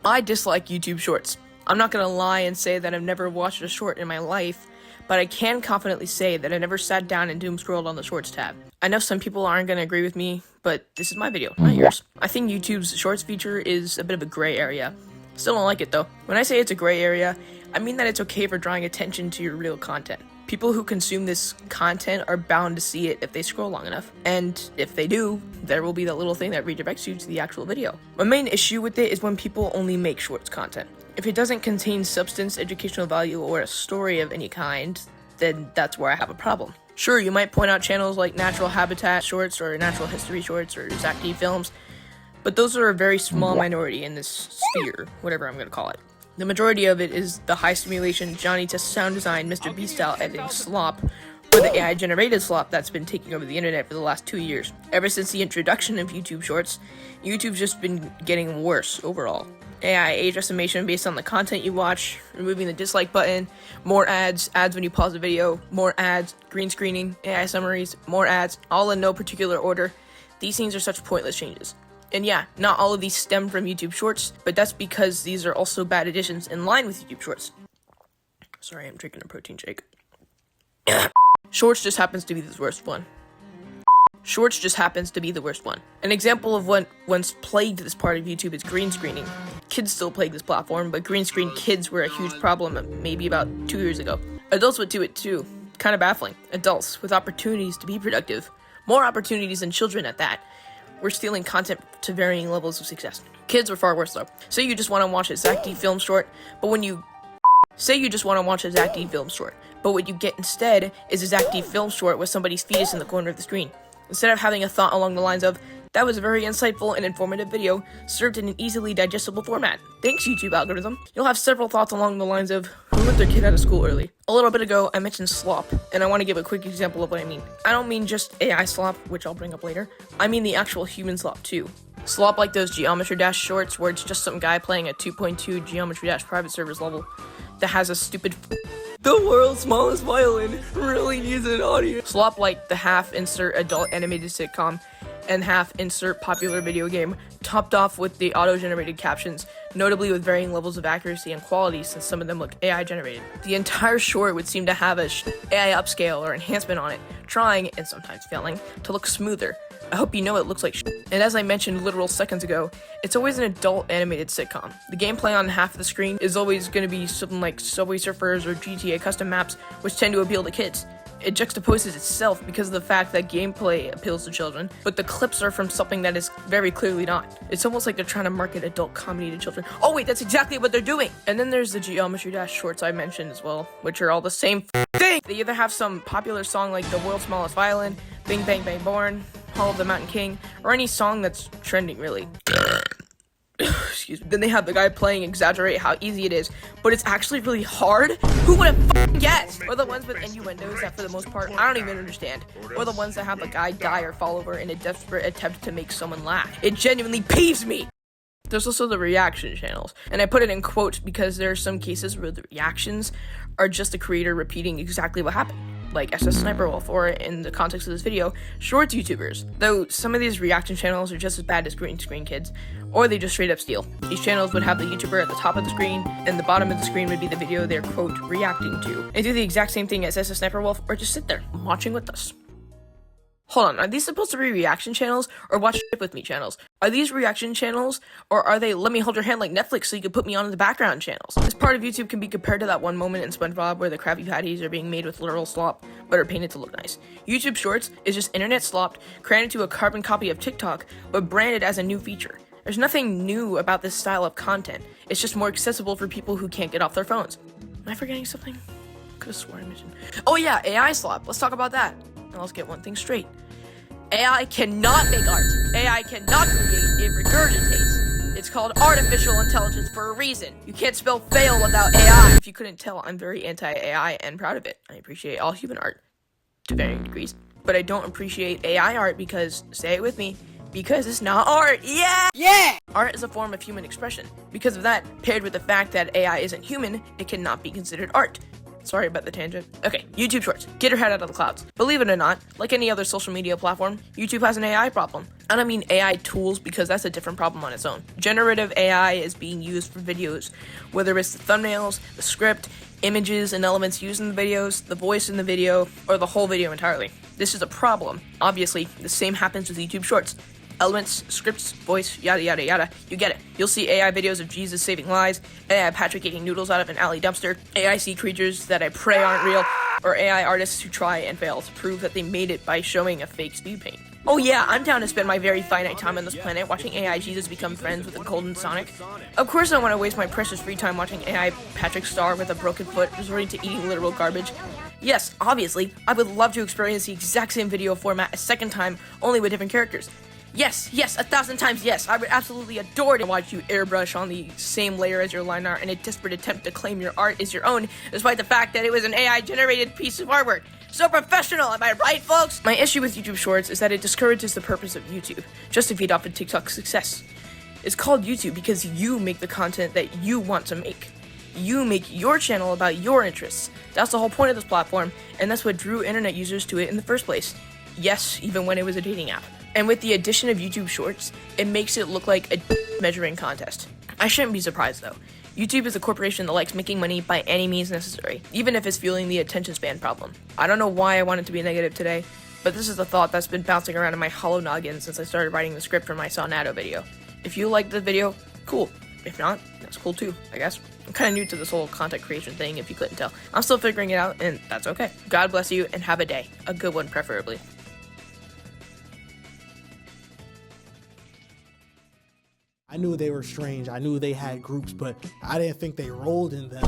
I dislike YouTube Shorts. I'm not gonna lie and say that I've never watched a short in my life, but I can confidently say that I never sat down and doom scrolled on the Shorts tab. I know some people aren't gonna agree with me, but this is my video, not yours. I think YouTube's Shorts feature is a bit of a gray area. Still don't like it though. When I say it's a gray area, I mean that it's okay for drawing attention to your real content. People who consume this content are bound to see it if they scroll long enough. And if they do, there will be that little thing that redirects you to the actual video. My main issue with it is when people only make Shorts content. If it doesn't contain substance, educational value, or a story of any kind, then that's where I have a problem. Sure, you might point out channels like Natural Habitat Shorts or Natural History Shorts or Zach D Films, but those are a very small minority in this sphere, whatever I'm gonna call it. The majority of it is the high stimulation, Johnny Test sound design, Mr. Beast style editing slop, or the AI generated slop that's been taking over the internet for the last 2 years. Ever since the introduction of YouTube Shorts, YouTube's just been getting worse overall. AI age estimation based on the content you watch, removing the dislike button, more ads when you pause the video, more ads, green screening, AI summaries, more ads, all in no particular order. These things are such pointless changes. And yeah, not all of these stem from YouTube Shorts, but that's because these are also bad additions in line with YouTube Shorts. Sorry, I'm drinking a protein shake. Shorts just happens to be the worst one. Shorts just happens to be the worst one. An example of what once plagued this part of YouTube is green screening. Kids still plague this platform, but green screen kids were a huge problem maybe about 2 years ago. Adults would do it too. Kind of baffling. Adults with opportunities to be productive. More opportunities than children at that. We're stealing content to varying levels of success. Kids were far worse though. Say you just want to watch a Zach D film short, but what you get instead is a Zach D film short with somebody's fetus in the corner of the screen. Instead of having a thought along the lines of, that was a very insightful and informative video, served in an easily digestible format. Thanks, YouTube algorithm. You'll have several thoughts along the lines of, who let their kid out of school early? A little bit ago, I mentioned slop, and I want to give a quick example of what I mean. I don't mean just AI slop, which I'll bring up later. I mean the actual human slop too. Slop like those Geometry Dash shorts where it's just some guy playing a 2.2 Geometry Dash private servers level that has a stupid the world's smallest violin really needs an audience. Slop like the half insert adult animated sitcom and half insert popular video game, topped off with the auto-generated captions, notably with varying levels of accuracy and quality since some of them look AI generated. The entire short would seem to have a AI upscale or enhancement on it, trying, and sometimes failing, to look smoother. I hope you know it looks like And as I mentioned literal seconds ago, it's always an adult animated sitcom. The gameplay on half of the screen is always going to be something like Subway Surfers or GTA custom maps, which tend to appeal to kids. It juxtaposes itself because of the fact that gameplay appeals to children, but the clips are from something that is very clearly not. It's almost like they're trying to market adult comedy to children. Oh wait, that's exactly what they're doing! And then there's the Geometry Dash shorts I mentioned as well, which are all the same thing! They either have some popular song like The World's Smallest Violin, Bing Bang Bang Born, Hall of the Mountain King, or any song that's trending really. Excuse me. Then they have the guy playing exaggerate how easy it is, but it's actually really hard? Who would have f***ing guessed? Or the ones with innuendos that for the most part I don't even understand. Or the ones that have a guy die or fall over in a desperate attempt to make someone laugh. It genuinely peeves me! There's also the reaction channels, and I put it in quotes because there are some cases where the reactions are just the creator repeating exactly what happened, like SS Sniper Wolf, or in the context of this video, Shorts YouTubers. Though some of these reaction channels are just as bad as green screen kids, or they just straight up steal. These channels would have the YouTuber at the top of the screen, and the bottom of the screen would be the video they're, quote, reacting to. And do the exact same thing as SS Sniper Wolf, or just sit there, watching with us. Hold on, are these supposed to be reaction channels, or watch shit with me channels? Are these reaction channels, or are they let me hold your hand like Netflix so you can put me on the background channels? This part of YouTube can be compared to that one moment in SpongeBob where the Krabby Patties are being made with literal slop, but are painted to look nice. YouTube Shorts is just internet slopped, crammed into a carbon copy of TikTok, but branded as a new feature. There's nothing new about this style of content. It's just more accessible for people who can't get off their phones. Am I forgetting something? Could've sworn I mentioned. Oh yeah, AI slop. Let's talk about that. Now let's get one thing straight. AI cannot make art. AI cannot create, it regurgitates. It's called artificial intelligence for a reason. You can't spell fail without AI. If you couldn't tell, I'm very anti-AI and proud of it. I appreciate all human art to varying degrees. But I don't appreciate AI art because, say it with me, because it's not art. Yeah! Yeah! Art is a form of human expression. Because of that, paired with the fact that AI isn't human, it cannot be considered art. Sorry about the tangent. Okay, YouTube Shorts. Get your head out of the clouds. Believe it or not, like any other social media platform, YouTube has an AI problem. I don't mean AI tools because that's a different problem on its own. Generative AI is being used for videos, whether it's the thumbnails, the script, images and elements used in the videos, the voice in the video, or the whole video entirely. This is a problem. Obviously, the same happens with YouTube Shorts. Elements, scripts, voice, yada yada yada. You get it. You'll see AI videos of Jesus saving lives, AI Patrick eating noodles out of an alley dumpster, AI sea creatures that I pray aren't real, or AI artists who try and fail to prove that they made it by showing a fake speed paint. Oh yeah, I'm down to spend my very finite time on this planet watching AI Jesus become friends with a golden Sonic. Of course I want to waste my precious free time watching AI Patrick Star with a broken foot resorting to eating literal garbage. Yes, obviously, I would love to experience the exact same video format a second time, only with different characters. Yes, 1,000 times yes, I would absolutely adore to watch you airbrush on the same layer as your line art in a desperate attempt to claim your art as your own, despite the fact that it was an AI-generated piece of artwork. So professional, am I right, folks? My issue with YouTube Shorts is that it discourages the purpose of YouTube, just to feed off of TikTok's success. It's called YouTube because you make the content that you want to make. You make your channel about your interests. That's the whole point of this platform, and that's what drew internet users to it in the first place. Yes, even when it was a dating app. And with the addition of YouTube Shorts, it makes it look like a measuring contest. I shouldn't be surprised though. YouTube is a corporation that likes making money by any means necessary, even if it's fueling the attention span problem. I don't know why I wanted to be negative today, but this is a thought that's been bouncing around in my hollow noggin since I started writing the script for my Sonado video. If you liked the video, cool. If not, that's cool too, I guess. I'm kind of new to this whole content creation thing, if you couldn't tell. I'm still figuring it out, and that's okay. God bless you, and have a day. A good one, preferably. I knew they were strange. I knew they had groups, but I didn't think they rolled in them.